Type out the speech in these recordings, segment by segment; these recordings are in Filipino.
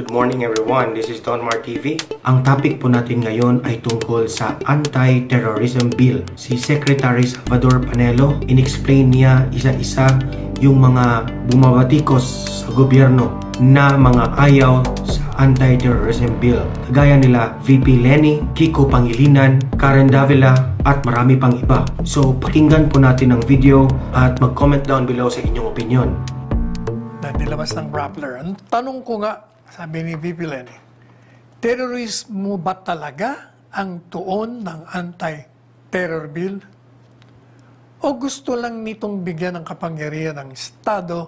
Good morning everyone, this is Don Mar TV. Ang topic po natin ngayon ay tungkol sa Anti-Terrorism Bill. Si Secretary Salvador Panelo, inexplain niya isa-isa yung mga bumabatikos sa gobyerno na mga ayaw sa Anti-Terrorism Bill. Kagaya nila VP Leni, Kiko Pangilinan, Karen Davila at marami pang iba. So pakinggan po natin ang video at mag-comment down below sa inyong opinion. Nilabas ng Rappler. Ang tanong ko nga, sabi ni VP Leni, terrorismo ba talaga ang tuon ng anti-terror bill? O gusto lang nitong bigyan ng kapangyarihan ng Estado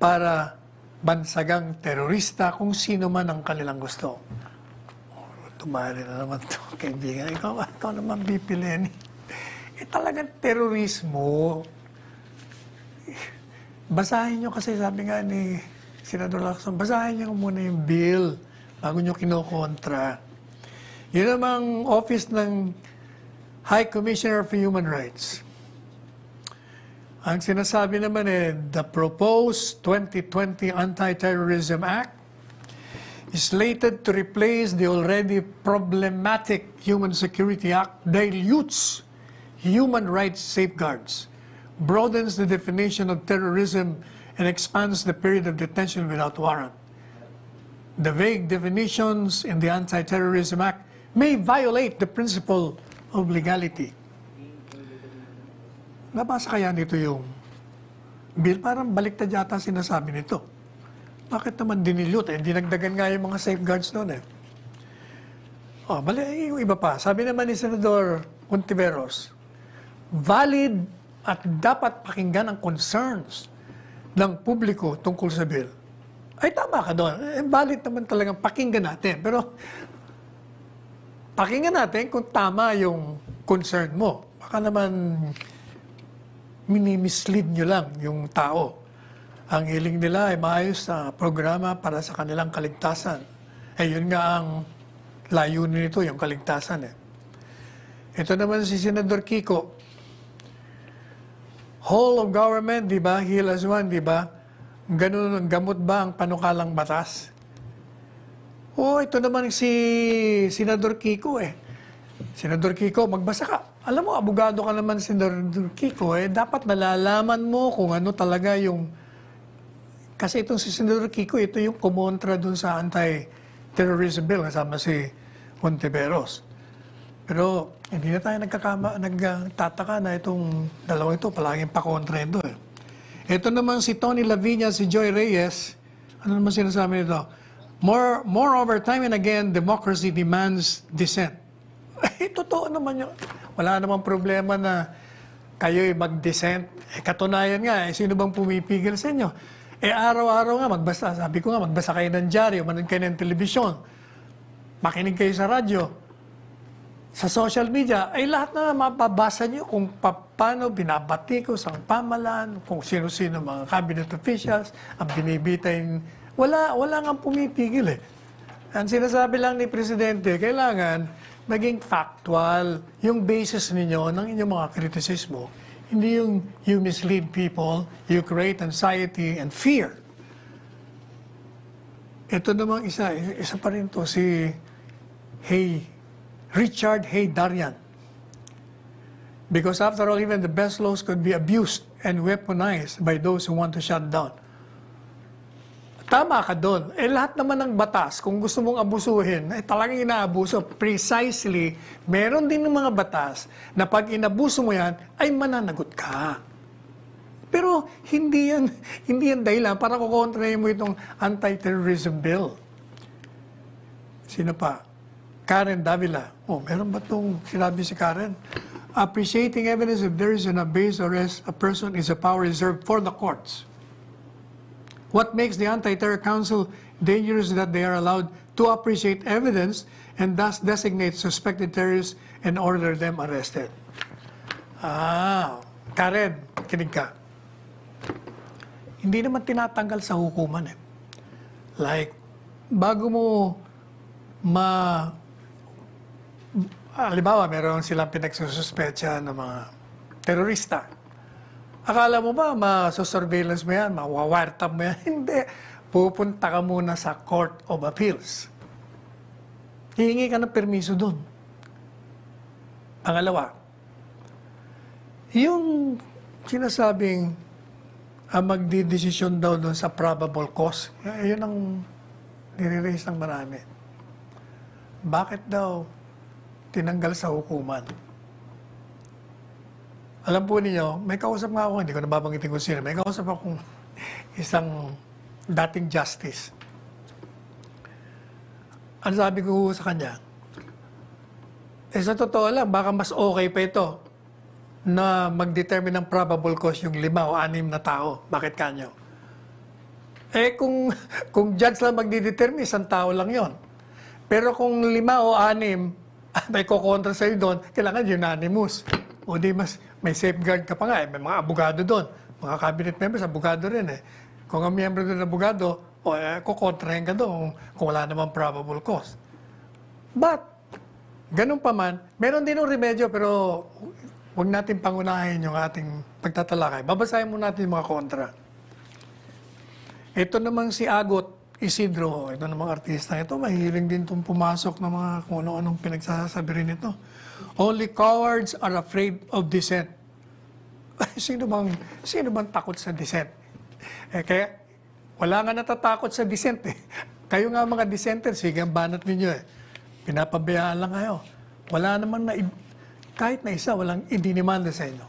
para bansagang terorista kung sino man ang kanilang gusto? Tumali na naman ito, kaibigan. Ikaw naman, VP Leni. Talagang terorismo. Basahin nyo kasi, sabi nga ni Senador Lacson, basahin nyo muna yung bill bago nyo kinokontra. Yun namang office ng High Commissioner for Human Rights. Ang sinasabi naman the proposed 2020 Anti-Terrorism Act is slated to replace the already problematic Human Security Act, dilutes human rights safeguards, broadens the definition of terrorism, and expands the period of detention without warrant. The vague definitions in the Anti-Terrorism Act may violate the principle of legality. Nabasa kaya nito yung bill? Parang baliktad yata sinasabi nito. Bakit naman dinilute? Dinagdagan nga yung mga safeguards doon yung iba pa. Sabi naman ni Senador Ontiveros, valid at dapat pakinggan ang concerns ng publiko tungkol sa bill. Ay, tama ka doon. Valid naman talagang pakinggan natin. Pero, pakinggan natin kung tama yung concern mo. Baka naman, minimislead nyo lang yung tao. Ang hiling nila ay maayos na programa para sa kanilang kaligtasan. Yun nga ang layunin nito, yung kaligtasan. Ito naman si Senador Kiko, whole of government, di ba? Heal as one, di ba? Ganun ang gamot ba ang panukalang batas? Ito naman si Senador Kiko Senador Kiko, magbasa ka. Alam mo, abogado ka naman, Senador Kiko, dapat nalalaman mo kung ano talaga yung... Kasi itong si Senador Kiko, ito yung kumontra dun sa anti-terrorism bill, kasama si Ontiveros. Pero hindi na tayo nagtataka na itong dalawang ito, palaging pakontra ito. Ito naman si Tony Lavinia, si Joy Reyes, ano naman sinasabi nito? Moreover, time and again, democracy demands dissent. Totoo naman yun. Wala namang problema na kayo'y mag-dissent. Katunayan nga, sino bang pumipigil sa inyo? Araw-araw nga, magbasa. Sabi ko nga, magbasa kayo ng dyaryo, manood kayo ng telebisyon, makinig kayo sa radyo, sa social media, ay lahat na mapabasa nyo kung paano binabatikos ang pamahalaan, kung sino-sino mga cabinet officials, ang binibitay. Wala nga pumipigil Ang sinasabi lang ni Presidente, kailangan maging factual yung basis ninyo ng inyong mga kritisismo. Hindi yung you mislead people, you create anxiety and fear. Ito namang isa pa rin to, si Richard Haydarian. Because after all, even the best laws could be abused and weaponized by those who want to shut down. Tama ka doon. Lahat naman ng batas, kung gusto mong abusuhin, talagang inaabuso. Precisely, meron din ng mga batas na pag inabuso mo yan, ay mananagot ka. Pero hindi yan dahilan para kukontrahin mo itong anti-terrorism bill. Sino pa? Karen Davila. Meron ba itong sinabi si Karen? Appreciating evidence if there is an abuse or arrest a person is a power reserved for the courts. What makes the Anti-Terror Council dangerous is that they are allowed to appreciate evidence and thus designate suspected terrorists and order them arrested. Karen, kinig ka. Hindi naman tinatanggal sa hukuman Like, bago mo halimbawa, meron silang pinagsususpetsa ng mga terorista. Akala mo ba, ma-surveillance mo yan, ma-wiretap mo yan? Hindi. pupunta ka muna sa Court of Appeals. Hihingi ka ng permiso doon. Pangalawa, yung sinasabing magdidesisyon daw doon sa probable cause, yun ang nire-raise ng marami. Bakit daw tinanggal sa hukuman? Alam po ninyo, may kausap nga ako, hindi ko nababanggitin kung sino, may kausap akong isang dating justice. Ang sabi ko sa kanya, sa totoo lang, baka mas okay pa ito na mag-determine ng probable cause yung 5 o 6 na tao. Bakit kanyo? Kung judge lang magdidetermine, 1 tao lang yon. Pero kung 5 o 6, may kukontra sa'yo doon, kailangan unanimous. O di mas may safeguard ka pa nga. May mga abogado doon. Mga cabinet members, abogado rin eh. Kung ang miyembro doon abogado, kukontrahin ka doon kung wala namang probable cause. But, ganun pa man, meron din ng remedyo pero huwag natin pangunahin yung ating pagtatalakay. Babasahin mo natin yung mga kontra. Ito namang si Agot Isidro, ito namang artista. Ito, mahiling din itong pumasok ng mga kung ano-anong pinagsasabi rin ito. Only cowards are afraid of dissent. Sino bang takot sa dissent? Kaya, wala nga natatakot sa dissent eh. Kayo nga mga dissenters, sige ang banat ninyo eh. Pinapabayaan lang kayo. Wala naman kahit na isa, walang idinimanda sa inyo.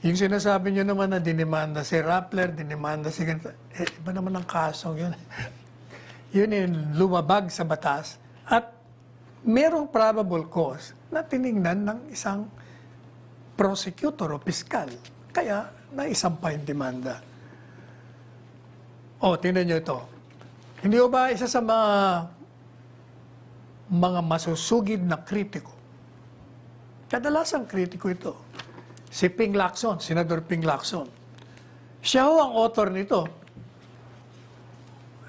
Yung sinasabi nyo naman na dinimanda si Rappler, dinimanda si ganito, iba naman ang kasong yun. Yun yung lumabag sa batas at merong probable cause na tinignan ng isang prosecutor o piskal. Kaya, naisampa yung demanda. Tingnan nyo ito. Hindi ba isa sa mga masusugid na kritiko? Kadalasang kritiko ito. Si Ping Lacson, Senador Ping Lacson. Siya ho ang author nito.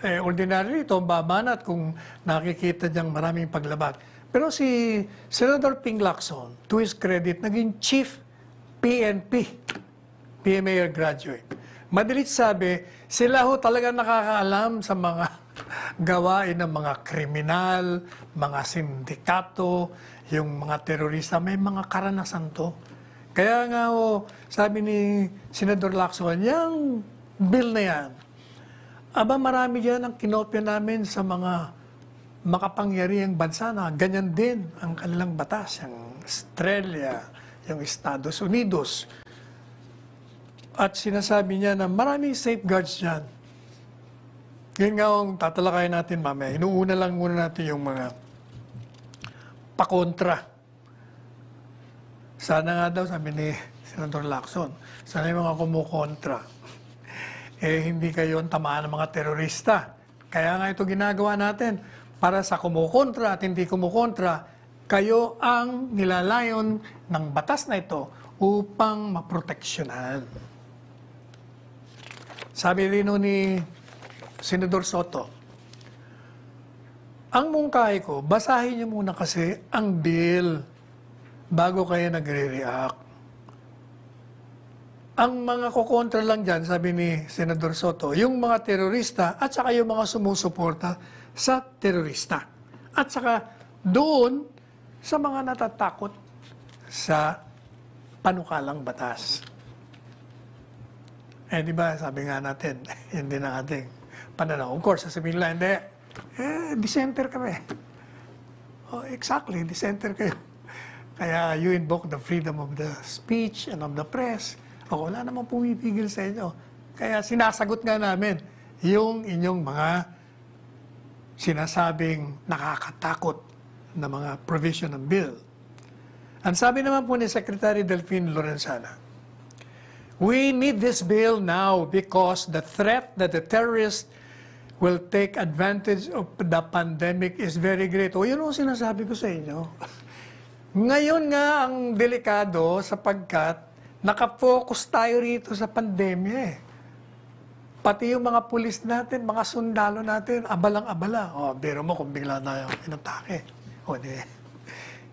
Ordinarily ito, babanat kung nakikita niyang maraming paglabat. Pero si Senador Ping Lacson, to his credit, naging Chief PNP, PMA graduate. Madalit sabi, sila ho talaga nakakaalam sa mga gawain ng mga kriminal, mga sindikato, yung mga terorista, may mga karanasan to. Kaya nga ho, sabi ni Senador Lacson, yung bill na yan, marami dyan ang kinopya namin sa mga makapangyarihang bansa na ganyan din ang kanilang batas, yung Australia, yung Estados Unidos. At sinasabi niya na maraming safeguards dyan. Yun nga ang tatalakayin natin mamaya. Inuuna lang muna natin yung mga pakontra. Sana nga daw, sabi ni Senador Lacson, sana yung mga kumukontra. Hindi kayo ang tamaan ng mga terorista. Kaya nga ito ginagawa natin. Para sa kumukontra at hindi kumukontra, kayo ang nilalayon ng batas na ito upang maproteksyonan. Sabi rin ni Senador Soto, ang mungkahi ko, basahin niyo muna kasi ang bill bago kayo nagre-react. Ang mga kukontra lang dyan, sabi ni Senador Soto, yung mga terorista at saka yung mga sumusuporta sa terorista. At saka doon sa mga natatakot sa panukalang batas. Di ba, sabi nga natin, yun din ang ating pananaw. Of course, sasabihin nila, hindi, dissenter kami. Exactly, dissenter kayo. Kaya you invoke the freedom of the speech and of the press. Wala namang pumipigil sa inyo. Kaya sinasagot nga namin yung inyong mga sinasabing nakakatakot na mga provision ng bill. Ang sabi naman po ni Secretary Delphine Lorenzana, we need this bill now because the threat that the terrorists will take advantage of the pandemic is very great. Yun ang sinasabi ko sa inyo. Ngayon nga ang delikado sapagkat nakafocus tayo rito sa pandemya eh. Pati yung mga pulis natin, mga sundalo natin, abalang-abala. Biro mo kung bigla na inatake.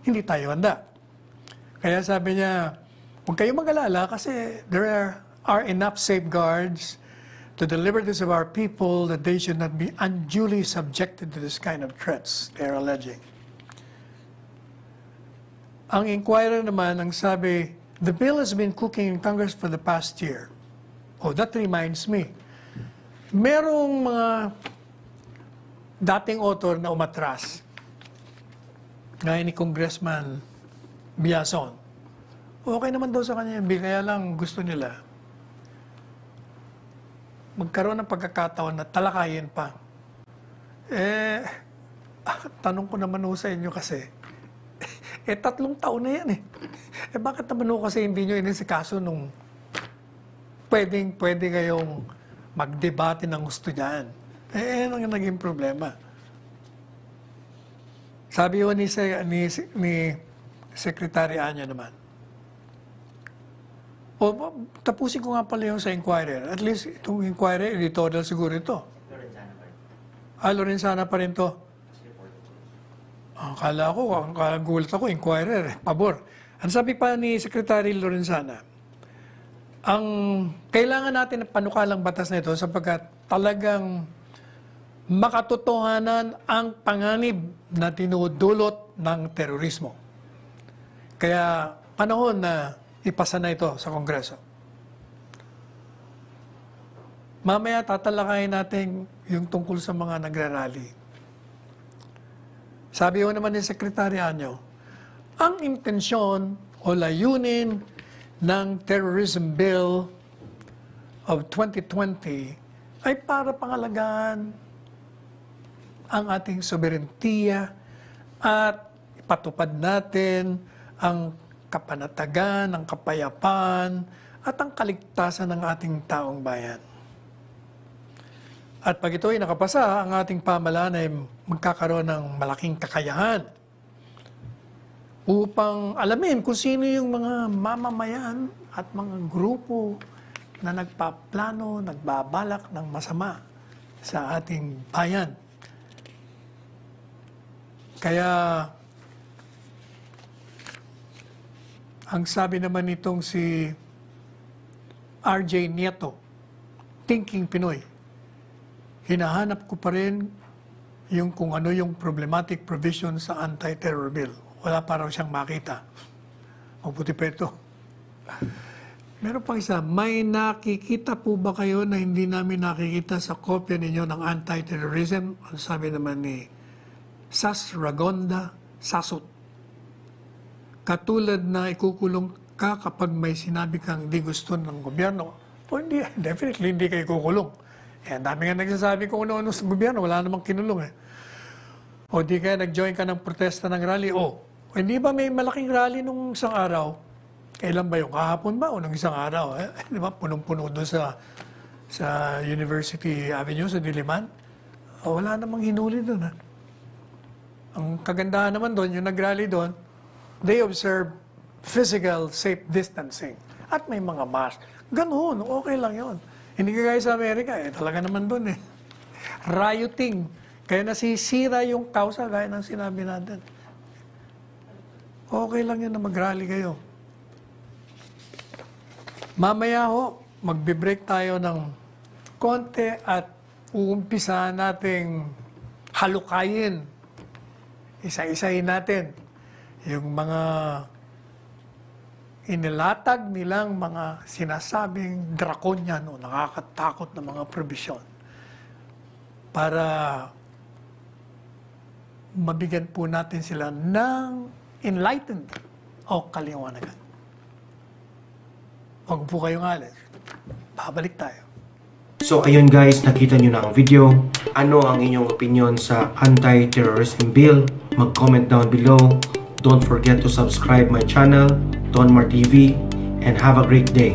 Hindi tayo handa. Kaya sabi niya, huwag kayong mag-alala kasi there are enough safeguards to the liberties of our people, that they should not be unduly subjected to this kind of threats they're alleging. Ang inquirer naman, ang sabi, the bill has been cooking in Congress for the past year. Oh, that reminds me. Merong mga dating author na umatras. Gaya ni Congressman Biason. Okay naman daw sa kanya, kaya lang gusto nila magkaroon ng pagkakataon na talakayin pa. Tanong ko naman ho sa inyo kasi, 3 taon na yan bakit naman ho kasi hindi nyo inisikaso nung pwede kayong magdebate ng gusto niyan? Ano yung naging problema? Sabi ho ni Secretary Anya naman, tapusin ko nga pala yung sa Inquirer. At least itong Inquirer, editorial siguro ito. Lorenzana pa rin. Lorenzana pa rin to. Akala ko, gulat ako, Inquirer, pabor. Ang sabi pa ni Secretary Lorenzana, ang kailangan natin ng panukalang batas na ito sapagkat talagang makatotohanan ang panganib na tinudulot ng terorismo. Kaya panahon na ipasa na ito sa Kongreso. Mamaya tatalakayin natin yung tungkol sa mga nagrarally. Sabi ho naman ni Secretary Anyo, ang intensyon o layunin ng Terrorism Bill of 2020 ay para pangalagaan ang ating soberentiya at ipatupad natin ang kapanatagan, ang kapayapaan, at ang kaligtasan ng ating taong bayan. At pag ito ay nakapasa, ang ating pamahalaan ay magkakaroon ng malaking kakayahan upang alamin kung sino yung mga mamamayan at mga grupo na nagpaplano, nagbabalak ng masama sa ating bayan. Kaya ang sabi naman nitong si RJ Nieto, Thinking Pinoy, hinahanap ko pa rin yung kung ano yung problematic provision sa anti-terror bill. Wala pa raw siyang makita. Mabuti pa ito. Meron pang isa, may nakikita po ba kayo na hindi namin nakikita sa kopya ninyo ng anti-terrorism? Ang sabi naman ni Sas Ragonda Sasot. Katulad na ikukulong ka kapag may sinabi kang di gusto ng gobyerno. O hindi, definitely hindi kayo kukulong. Ang dami nga nagsasabi kung ano-ano sa gobyerno, wala namang kinulong O di kaya nag-join ka ng protesta ng rally. Hindi ba may malaking rally nung isang araw? Kailan ba yung kahapon ba o nung isang araw? Di ba punong-puno doon sa University Avenue, sa Diliman? Wala namang hinuli doon. Ang kagandahan naman doon, yung nag-rally doon, they observe physical safe distancing. At may mga mask. Ganoon, okay lang yon. Hindi kagaya sa Amerika, talaga naman doon rioting. Kaya nasisira yung kausa, gaya ng sinabi natin. Okay lang yun na mag-rally kayo. Mamaya ho, magbe-break tayo ng konti at uumpisahan nating halukayin. Isa-isahin natin yung mga inilatag nilang mga sinasabing draconian o nakakatakot na mga provision para mabigyan po natin sila ng enlightened o kaliwanagan. Huwag po kayong alis. Babalik tayo. So ayun guys, nakita nyo na ang video. Ano ang inyong opinion sa anti-terrorism bill? Mag-comment down below. Don't forget to subscribe my channel, Donmar TV, and have a great day.